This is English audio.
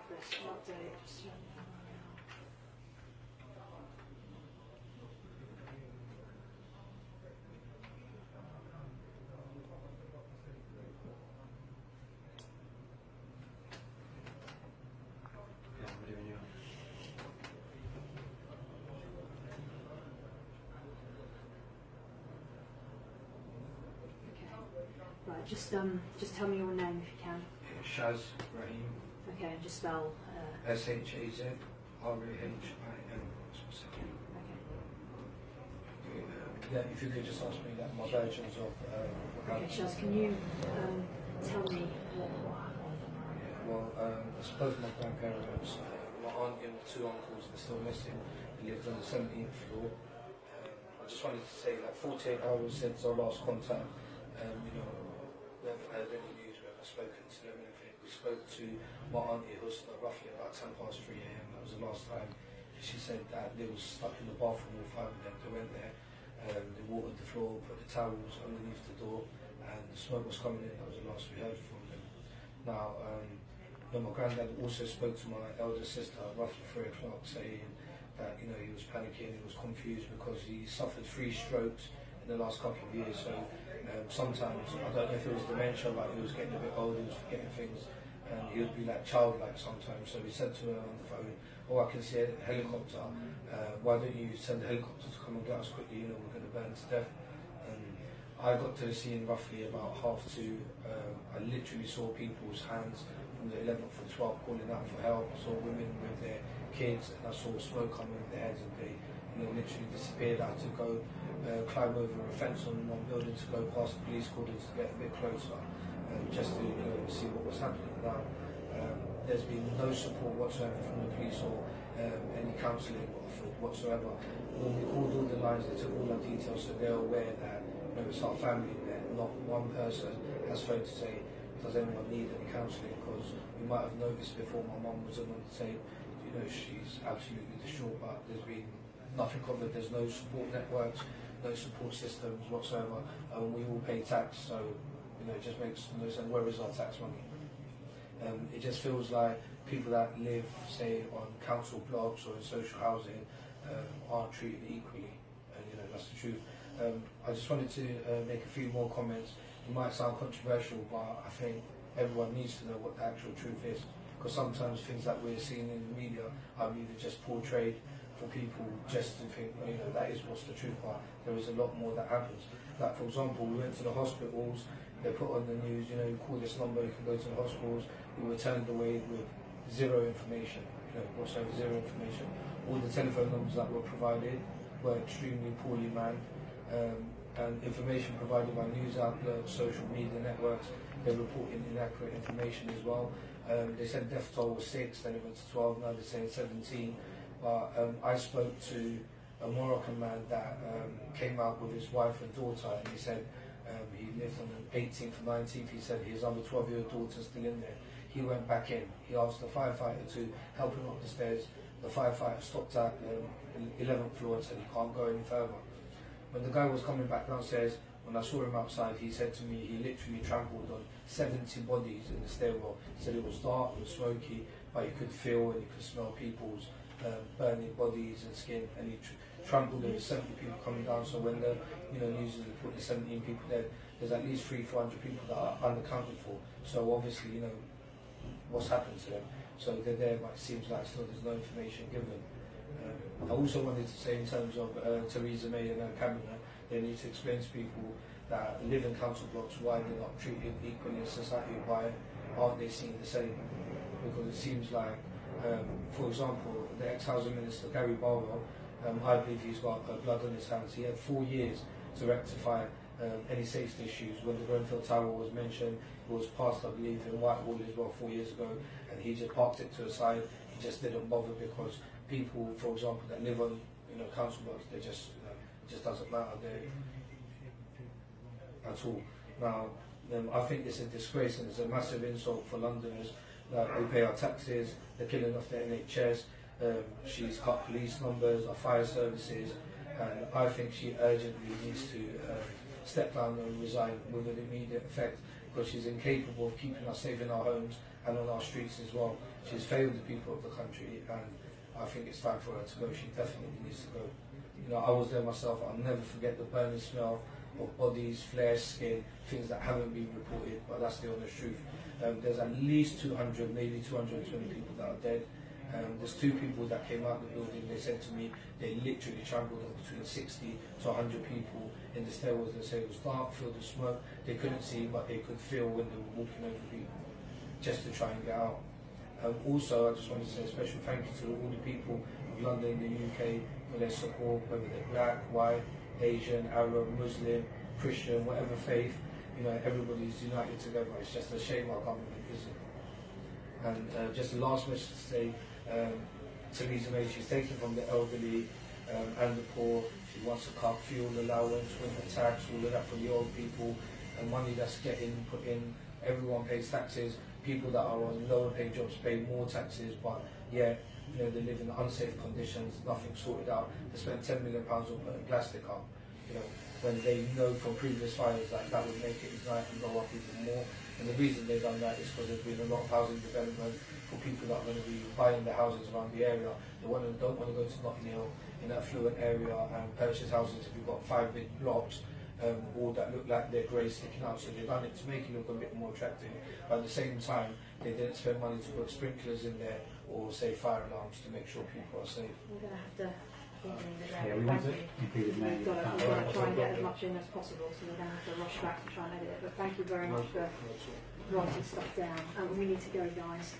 office, an update. Just right, just tell me your name if you can. Shaz Rahim. Okay, and just spell. SHAZRAHIM. Yeah, if you could just ask me that, my versions of. Okay, Shaz, can you tell me what happened? Yeah, well, I suppose my grandparents, my aunt and two uncles, they're still missing. They lived on the 17th floor. I just wanted to say, like, 48 hours since our last contact. We haven't heard any news. We haven't spoken to them. We spoke to my auntie, who was roughly about 10 past 3 a.m. That was the last time. She said that they was stuck in the bathroom, all five of them. They went there, they watered the floor, put the towels underneath the door, and the smoke was coming in. That was the last we heard from them. Now, my granddad also spoke to my elder sister roughly 3 o'clock, saying that he was panicking, he was confused because he suffered 3 strokes in the last couple of years. So sometimes, I don't know if it was dementia, like he was getting a bit old, he was forgetting things, and he would be like childlike sometimes. So he said to her on the phone, "Oh, I can see a helicopter. Why don't you send a helicopter to come and get us quickly? We're going to burn to death." I got to the scene roughly about 2:30. I literally saw people's hands from the 11th and 12th calling out for help. I saw women with their kids, and I saw smoke coming with their heads, and they literally disappeared. I had to go climb over a fence on one building to go past the police cordons to get a bit closer, just to see what was happening. Now, there's been no support whatsoever from the police or any counselling offered whatsoever. When we called all the lines, they took all our details, so they're aware that it's our family there. Not one person has phoned to say, does anyone need any counselling? Because we might have noticed before my mum was on the tape, she's absolutely distraught, but there's been nothing covered. There's no support networks, no support systems whatsoever. We all pay tax, so it just makes no sense. Where is our tax money? It just feels like people that live, say, on council blocks or in social housing aren't treated equally, and that's the truth. I just wanted to make a few more comments. It might sound controversial, but I think everyone needs to know what the actual truth is, because sometimes things that we're seeing in the media are either just portrayed for people just to think, that is what's the truth, but there is a lot more that happens. Like, for example, we went to the hospitals, they put on the news, you call this number, you can go to the hospitals. We were turned away with zero information, whatsoever, zero information. All the telephone numbers that were provided were extremely poorly manned, and information provided by news outlets, social media networks, they're reporting inaccurate information as well. They said death toll was 6, then it went to 12, now they're saying 17. But I spoke to a Moroccan man that came out with his wife and daughter, and he said he lived on the 18th and 19th. He said his other 12-year-old daughter's still in there. He went back in. He asked the firefighter to help him up the stairs. The firefighter stopped at 11th floor and said he can't go any further. When the guy was coming back downstairs, when I saw him outside, he said to me he literally trampled on 70 bodies in the stairwell. He said it was dark, it was smoky, but you could feel and you could smell people's burning bodies and skin, and he trampled over 70 people coming down. So when the news is reporting 17 people dead, there's at least 300-400 people that are unaccounted for. So obviously, what's happened to them. So they're there, but it seems like still there's no information given. I also wanted to say, in terms of Theresa May and her cabinet, they need to explain to people that live in council blocks why they're not treated equally in society, why aren't they seen the same? Because it seems like, for example, the ex-housing minister, Gary Barwell, I believe he's got blood on his hands. He had 4 years to rectify any safety issues. When the Grenfell Tower was mentioned, it was passed, I believe, in Whitehall as well 4 years ago, and he just parked it to the side. He just didn't bother, because people, for example, that live on council blocks, they just it just doesn't matter at all. Now, I think it's a disgrace and it's a massive insult for Londoners that we pay our taxes. They're killing off the NHS. She's cut police numbers, our fire services, and I think she urgently needs to step down and resign with an immediate effect, because she's incapable of keeping us safe in our homes and on our streets as well. She's failed the people of the country, and I think it's time for her to go. She definitely needs to go. You know, I was there myself. I'll never forget the burning smell of bodies, flesh, skin, things that haven't been reported, but that's the honest truth. There's at least 200, maybe 220 people that are dead. There's 2 people that came out of the building. They said to me they literally trampled on between 60 to 100 people in the stairwells. They said it was dark, filled with smoke. They couldn't see, but they could feel when they were walking over people, just to try and get out. Also, I just want to say a special thank you to all the people of London, the UK, for their support, whether they're black, white, Asian, Arab, Muslim, Christian, whatever faith. You know, everybody's united together. It's just a shame our government isn't. And just the last message to say, Theresa May, she's taking from the elderly and the poor. She wants to cut fuel allowance, winter tax, all of that for the old people, and money that's getting put in. Everyone pays taxes. People that are on lower paid jobs pay more taxes, but yeah, you know, they live in unsafe conditions, nothing sorted out. They spend £10 million on putting plastic up, you know, when they know from previous fires that that would make it ignite and blow up even more. And the reason they've done that is because there's been a lot of housing development for people that are going to be buying their houses around the area. They don't want to go to Notting Hill in that affluent area and purchase houses if you've got 5 big blocks. All that look like they're grey sticking out, so they've done it to make it look a bit more attractive. But at the same time, they didn't spend money to put sprinklers in there or say fire alarms to make sure people are safe. We're going to have to Yeah, we want to include it We've got to try and get as much in as possible, so we're going to have to rush back and try and edit it. But thank you very much for writing stuff down. And we need to go, guys.